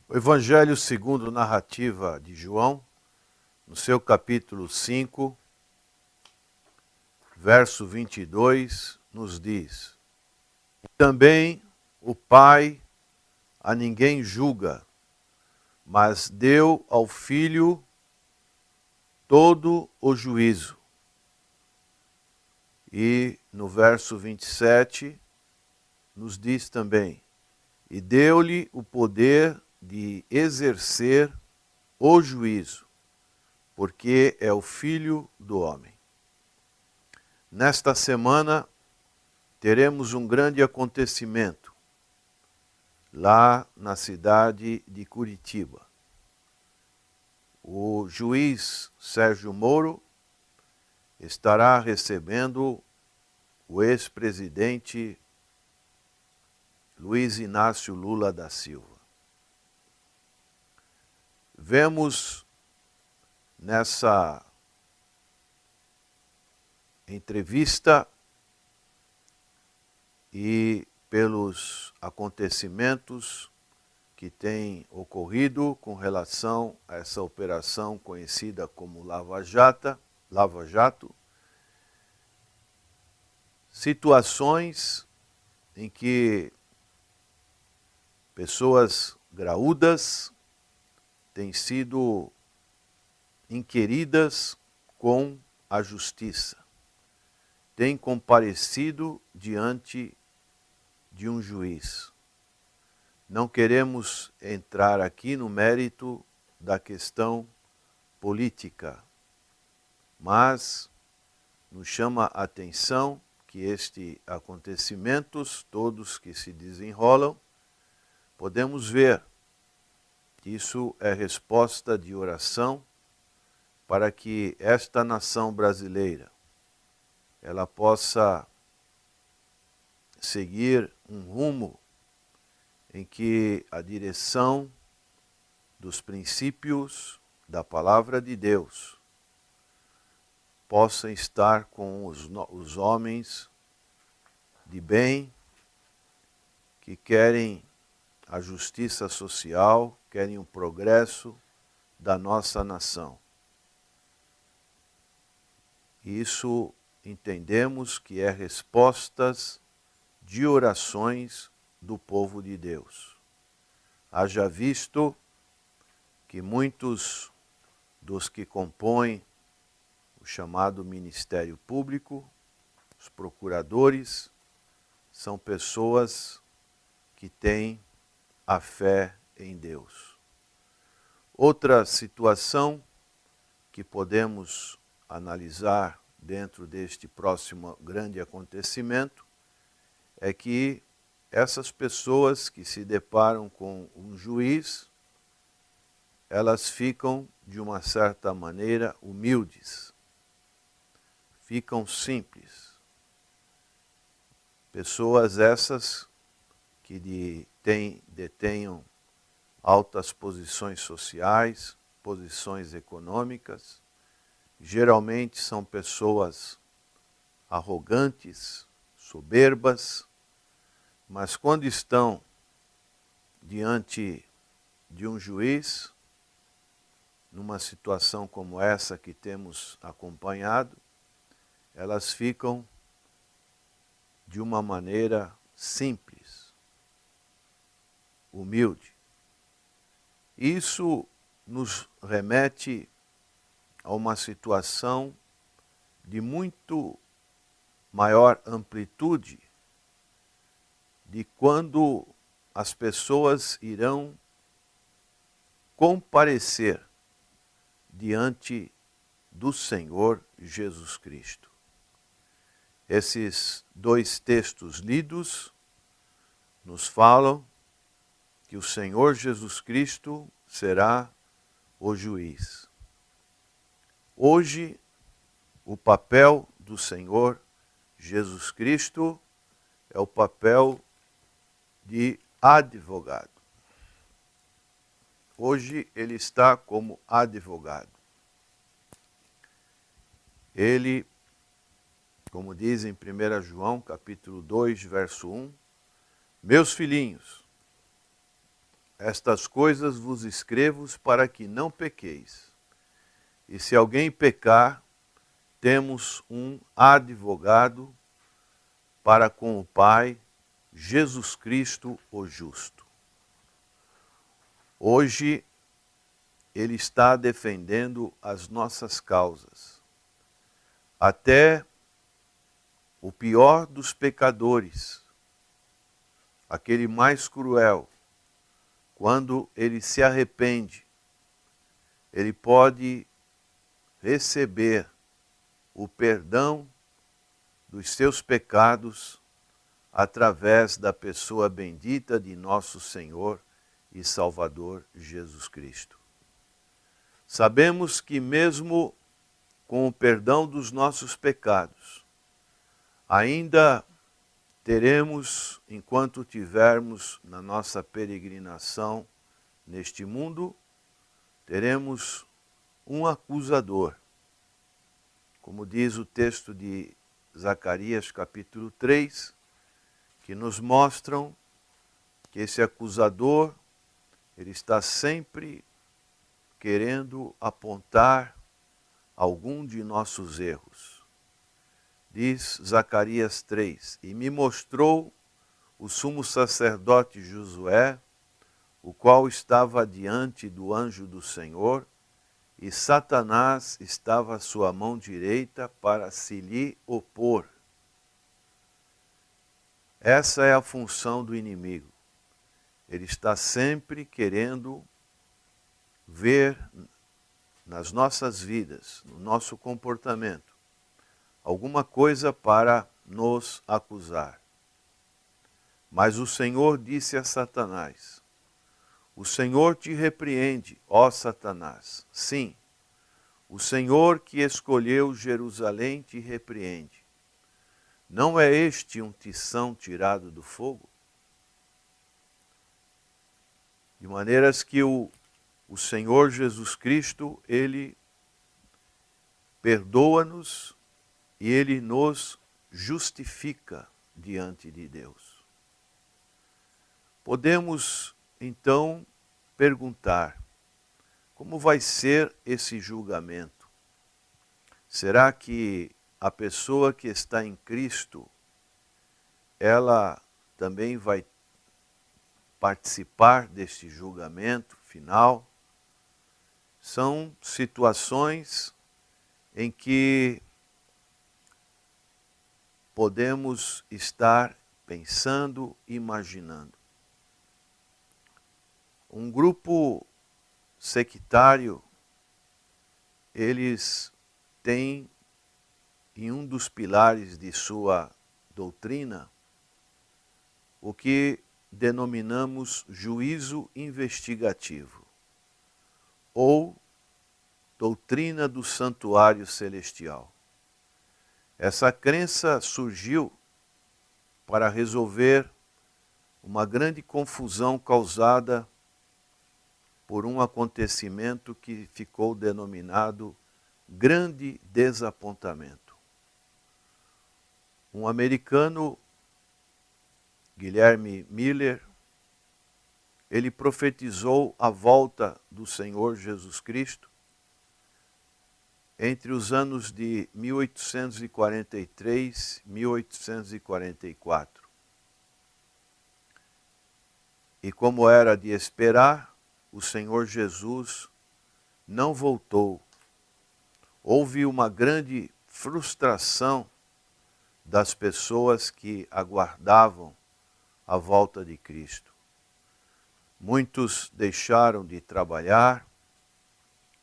O Evangelho segundo narrativa de João, no seu capítulo 5, verso 22, nos diz: Também o Pai a ninguém julga, mas deu ao Filho todo o juízo. E no verso 27, nos diz também: E deu-lhe o poder de exercer o juízo, porque é o Filho do homem. Nesta semana, teremos um grande acontecimento lá na cidade de Curitiba. O juiz Sérgio Moro estará recebendo o ex-presidente Luiz Inácio Lula da Silva. Vemos nessa entrevista e pelos acontecimentos que têm ocorrido com relação a essa operação conhecida como Lava Jato, situações em que pessoas graúdas têm sido inquiridas com a justiça, têm comparecido diante de um juiz. Não queremos entrar aqui no mérito da questão política, mas nos chama a atenção que estes acontecimentos, todos que se desenrolam, podemos ver que isso é resposta de oração para que esta nação brasileira ela possa seguir um rumo em que a direção dos princípios da palavra de Deus possa estar com os homens de bem que querem a justiça social, querem o progresso da nossa nação. Isso entendemos que é respostas de orações do povo de Deus. Haja visto que muitos dos que compõem o chamado Ministério Público, os procuradores, são pessoas que têm a fé em Deus. Outra situação que podemos analisar dentro deste próximo grande acontecimento é que essas pessoas que se deparam com um juiz, elas ficam, de uma certa maneira, humildes, ficam simples. Pessoas essas que detenham altas posições sociais, posições econômicas, geralmente são pessoas arrogantes, soberbas, mas quando estão diante de um juiz, numa situação como essa que temos acompanhado, elas ficam de uma maneira simples, humilde. Isso nos remete a uma situação de muito maior amplitude de quando as pessoas irão comparecer diante do Senhor Jesus Cristo. Esses dois textos lidos nos falam que o Senhor Jesus Cristo será o juiz. Hoje, o papel do Senhor Jesus Cristo é o papel de advogado. Hoje ele está como advogado. Ele, como diz em 1 João, capítulo 2, verso 1, meus filhinhos, estas coisas vos escrevo para que não pequeis. E se alguém pecar, temos um advogado para com o Pai, Jesus Cristo, o justo. Hoje, Ele está defendendo as nossas causas. Até o pior dos pecadores, aquele mais cruel, quando ele se arrepende, ele pode receber o perdão dos seus pecados através da pessoa bendita de nosso Senhor e Salvador Jesus Cristo. Sabemos que mesmo com o perdão dos nossos pecados, ainda teremos, enquanto tivermos na nossa peregrinação neste mundo, teremos um acusador. Como diz o texto de Zacarias capítulo 3, que nos mostram que esse acusador, ele está sempre querendo apontar algum de nossos erros. Diz Zacarias 3, e me mostrou o sumo sacerdote Josué, o qual estava diante do anjo do Senhor, e Satanás estava à sua mão direita para se lhe opor. Essa é a função do inimigo. Ele está sempre querendo ver nas nossas vidas, no nosso comportamento, alguma coisa para nos acusar. Mas o Senhor disse a Satanás: o Senhor te repreende, ó Satanás. Sim, o Senhor que escolheu Jerusalém te repreende. Não é este um tição tirado do fogo? De maneiras que o Senhor Jesus Cristo, Ele perdoa-nos e Ele nos justifica diante de Deus. Podemos, então, perguntar, como vai ser esse julgamento? Será que a pessoa que está em Cristo, ela também vai participar deste julgamento final? São situações em que podemos estar pensando, imaginando. Um grupo sectário, eles têm em um dos pilares de sua doutrina o que denominamos juízo investigativo, ou doutrina do santuário celestial. Essa crença surgiu para resolver uma grande confusão causada por um acontecimento que ficou denominado Grande Desapontamento. Um americano, Guilherme Miller, ele profetizou a volta do Senhor Jesus Cristo entre os anos de 1843 e 1844. E como era de esperar, o Senhor Jesus não voltou. Houve uma grande frustração das pessoas que aguardavam a volta de Cristo. Muitos deixaram de trabalhar,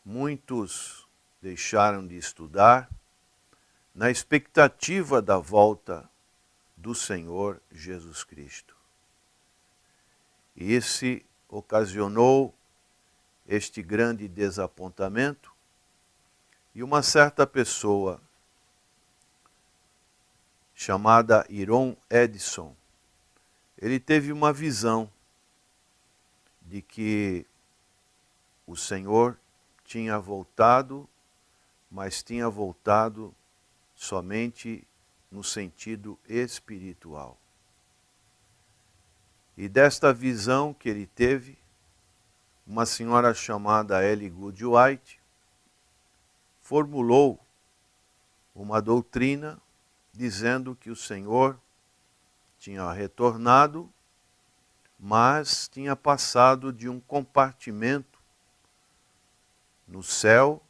muitos deixaram de estudar, na expectativa da volta do Senhor Jesus Cristo. E isso ocasionou este grande desapontamento, e uma certa pessoa chamada Hiram Edson, ele teve uma visão de que o Senhor tinha voltado, mas tinha voltado somente no sentido espiritual. E desta visão que ele teve, uma senhora chamada Ellen Good White formulou uma doutrina dizendo que o Senhor tinha retornado, mas tinha passado de um compartimento no céu,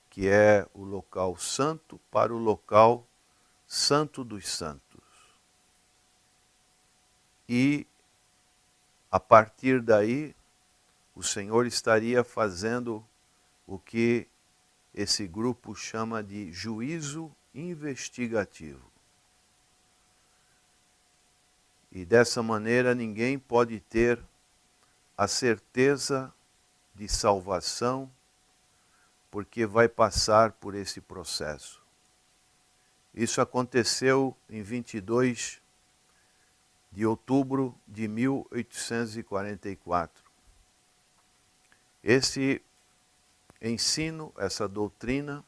que é o local santo, para o local santo dos santos. E, a partir daí, o Senhor estaria fazendo o que esse grupo chama de juízo investigativo. E dessa maneira ninguém pode ter a certeza de salvação, porque vai passar por esse processo. Isso aconteceu em 22 de outubro de 1844. Esse ensino, essa doutrina,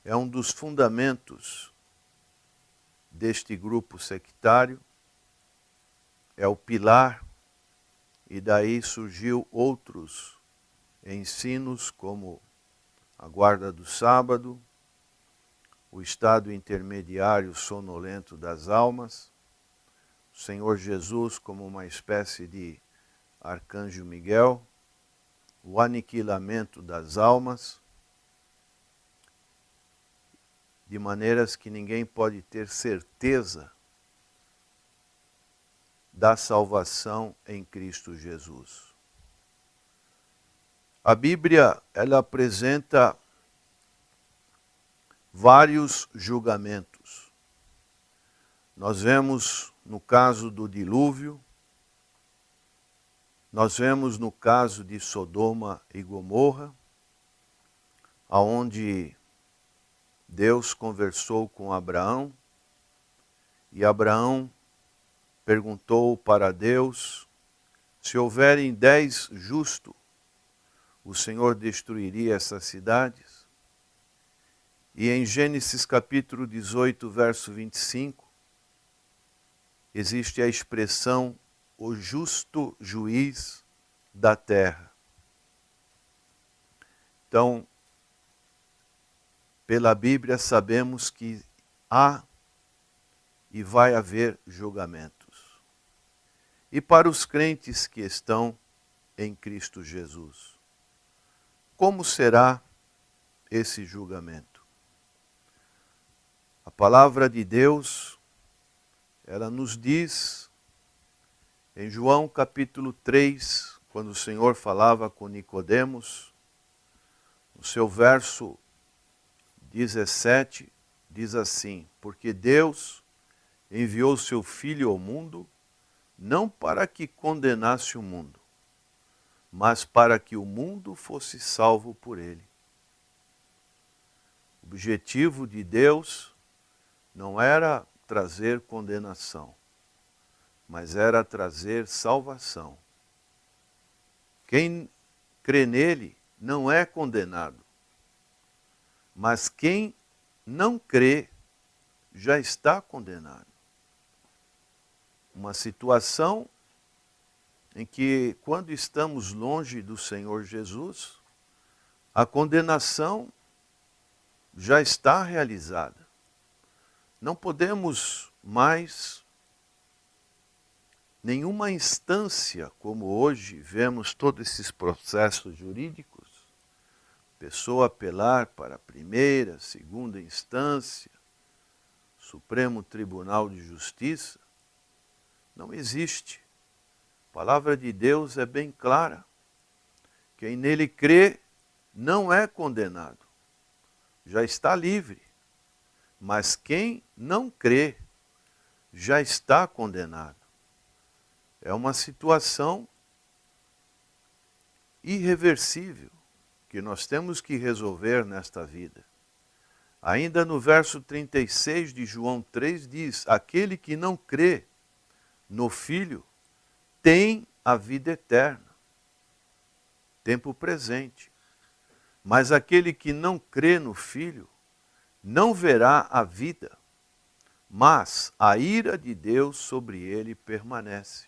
é um dos fundamentos deste grupo sectário, é o pilar, e daí surgiu outros ensinos como a guarda do sábado, o estado intermediário sonolento das almas, o Senhor Jesus como uma espécie de arcanjo Miguel, o aniquilamento das almas, de maneiras que ninguém pode ter certeza da salvação em Cristo Jesus. A Bíblia, ela apresenta vários julgamentos. Nós vemos no caso do dilúvio, nós vemos no caso de Sodoma e Gomorra, aonde Deus conversou com Abraão, e Abraão perguntou para Deus, se houverem 10 justos, o Senhor destruiria essas cidades? E em Gênesis capítulo 18, verso 25, existe a expressão, o justo juiz da terra. Então, pela Bíblia sabemos que há e vai haver julgamentos. E para os crentes que estão em Cristo Jesus, como será esse julgamento? A palavra de Deus, ela nos diz, em João capítulo 3, quando o Senhor falava com Nicodemos, no seu verso 17, diz assim, porque Deus enviou seu Filho ao mundo, não para que condenasse o mundo, mas para que o mundo fosse salvo por ele. O objetivo de Deus não era trazer condenação, mas era trazer salvação. Quem crê nele não é condenado, mas quem não crê já está condenado. Uma situação em que, quando estamos longe do Senhor Jesus, a condenação já está realizada. Não podemos mais, nenhuma instância, como hoje vemos todos esses processos jurídicos, pessoa apelar para a primeira, segunda instância, Supremo Tribunal de Justiça, não existe. A palavra de Deus é bem clara. Quem nele crê não é condenado, já está livre. Mas quem não crê já está condenado. É uma situação irreversível que nós temos que resolver nesta vida. Ainda no verso 36 de João 3 diz, aquele que não crê no Filho tem a vida eterna, tempo presente. Mas aquele que não crê no Filho não verá a vida, mas a ira de Deus sobre ele permanece.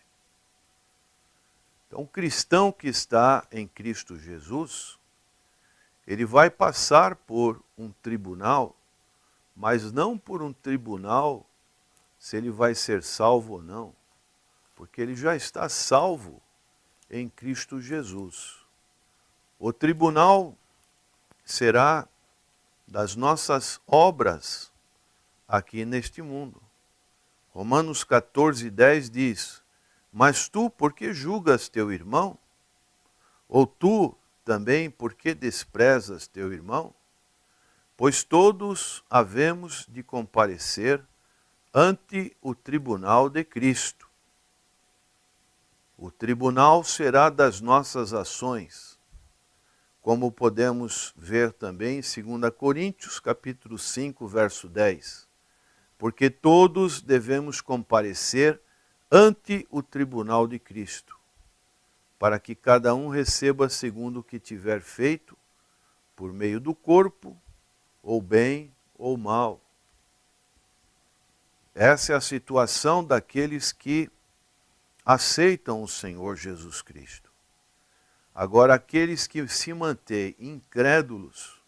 Então, o cristão que está em Cristo Jesus, ele vai passar por um tribunal, mas não por um tribunal se ele vai ser salvo ou não, porque ele já está salvo em Cristo Jesus. O tribunal será das nossas obras aqui neste mundo. Romanos 14:10 diz: mas tu, por que julgas teu irmão? Ou tu também, por que desprezas teu irmão? Pois todos havemos de comparecer ante o tribunal de Cristo. O tribunal será das nossas ações, como podemos ver também em 2 Coríntios, capítulo 5, verso 10. Porque todos devemos comparecer ante o tribunal de Cristo, para que cada um receba segundo o que tiver feito, por meio do corpo, ou bem ou mal. Essa é a situação daqueles que aceitam o Senhor Jesus Cristo. Agora, aqueles que se mantêm incrédulos,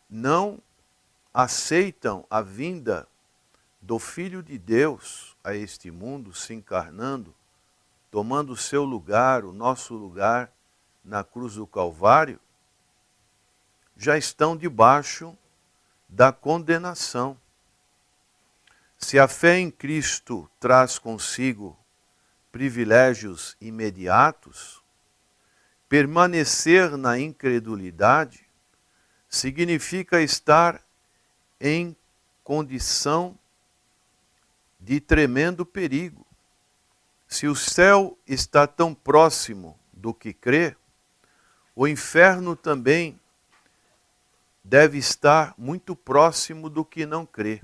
não aceitam a vinda do Filho de Deus a este mundo, se encarnando, tomando o seu lugar, o nosso lugar, na cruz do Calvário, já estão debaixo da condenação. Se a fé em Cristo traz consigo privilégios imediatos, permanecer na incredulidade significa estar em condição de tremendo perigo. Se o céu está tão próximo do que crê, o inferno também deve estar muito próximo do que não crê.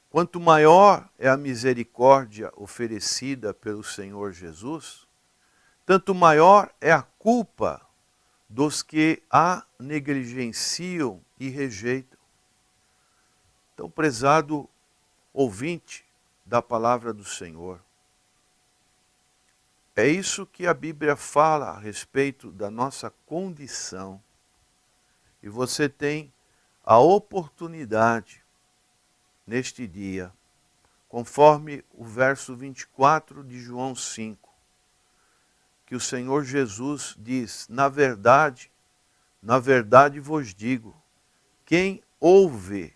Quanto maior é a misericórdia oferecida pelo Senhor Jesus, tanto maior é a culpa dos que a negligenciam e rejeitam. Então, prezado ouvinte da palavra do Senhor, é isso que a Bíblia fala a respeito da nossa condição. E você tem a oportunidade neste dia, conforme o verso 24 de João 5, que o Senhor Jesus diz: na verdade vos digo, quem ouve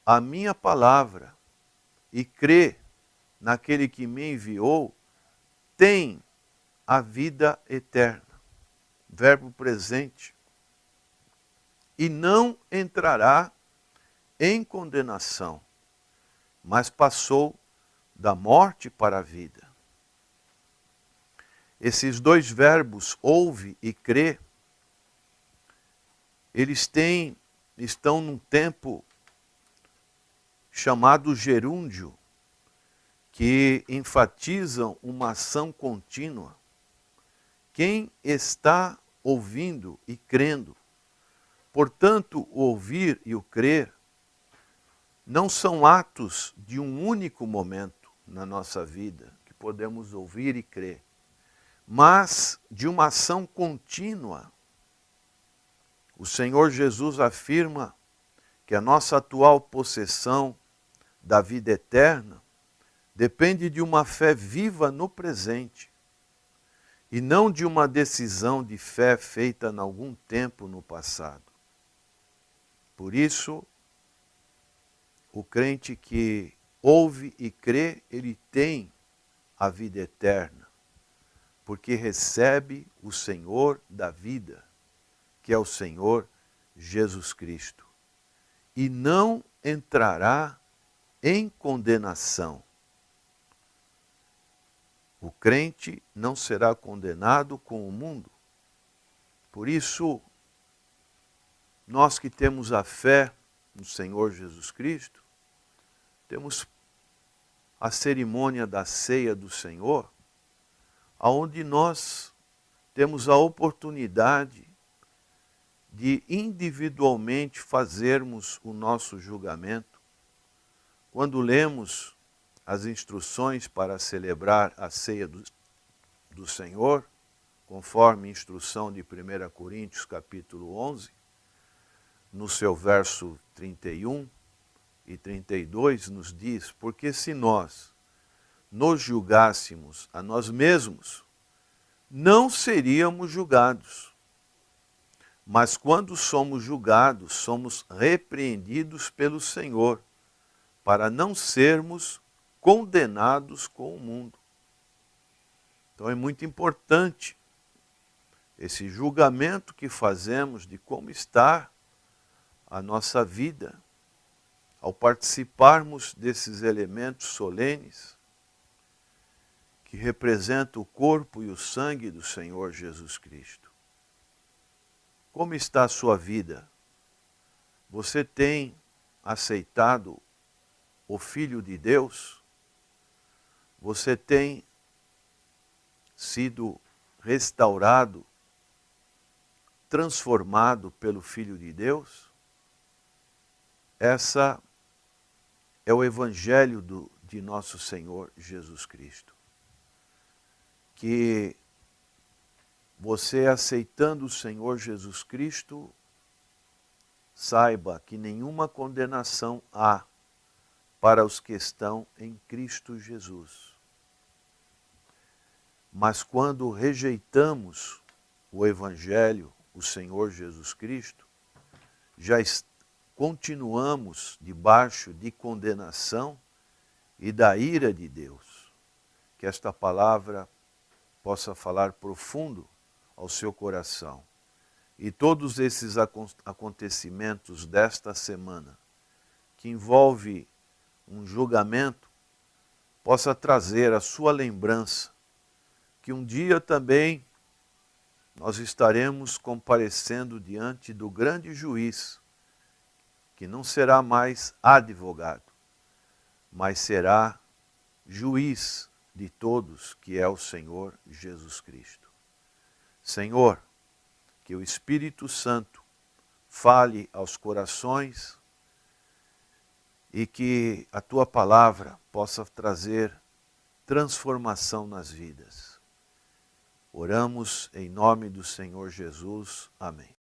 a minha palavra e crê naquele que me enviou, tem a vida eterna. Verbo presente. E não entrará em condenação, mas passou da morte para a vida. Esses dois verbos, ouve e crê, eles estão num tempo chamado gerúndio, que enfatizam uma ação contínua. Quem está ouvindo e crendo, portanto, o ouvir e o crer não são atos de um único momento na nossa vida, que podemos ouvir e crer, mas de uma ação contínua. O Senhor Jesus afirma que a nossa atual possessão da vida eterna depende de uma fé viva no presente e não de uma decisão de fé feita em algum tempo no passado. Por isso, o crente que ouve e crê, ele tem a vida eterna, porque recebe o Senhor da vida, que é o Senhor Jesus Cristo, e não entrará em condenação. O crente não será condenado com o mundo. Por isso, nós que temos a fé no Senhor Jesus Cristo, temos a cerimônia da ceia do Senhor, onde nós temos a oportunidade de individualmente fazermos o nosso julgamento. Quando lemos as instruções para celebrar a ceia do Senhor, conforme instrução de 1 Coríntios capítulo 11, no seu verso 31 e 32, nos diz: porque se nós nos julgássemos a nós mesmos, não seríamos julgados. Mas quando somos julgados, somos repreendidos pelo Senhor, para não sermos condenados com o mundo. Então é muito importante esse julgamento que fazemos de como está a nossa vida, ao participarmos desses elementos solenes, que representam o corpo e o sangue do Senhor Jesus Cristo. Como está a sua vida? Você tem aceitado o Filho de Deus? Você tem sido restaurado, transformado pelo Filho de Deus? Essa é o Evangelho de nosso Senhor Jesus Cristo. Que você, aceitando o Senhor Jesus Cristo, saiba que nenhuma condenação há para os que estão em Cristo Jesus. Mas quando rejeitamos o Evangelho, o Senhor Jesus Cristo, já continuamos debaixo de condenação e da ira de Deus. Que esta palavra possa falar profundo ao seu coração. E todos esses acontecimentos desta semana, que envolve um julgamento, possa trazer a sua lembrança que um dia também nós estaremos comparecendo diante do grande juiz, que não será mais advogado, mas será juiz de todos, que é o Senhor Jesus Cristo. Senhor, que o Espírito Santo fale aos corações e que a Tua palavra possa trazer transformação nas vidas. Oramos em nome do Senhor Jesus. Amém.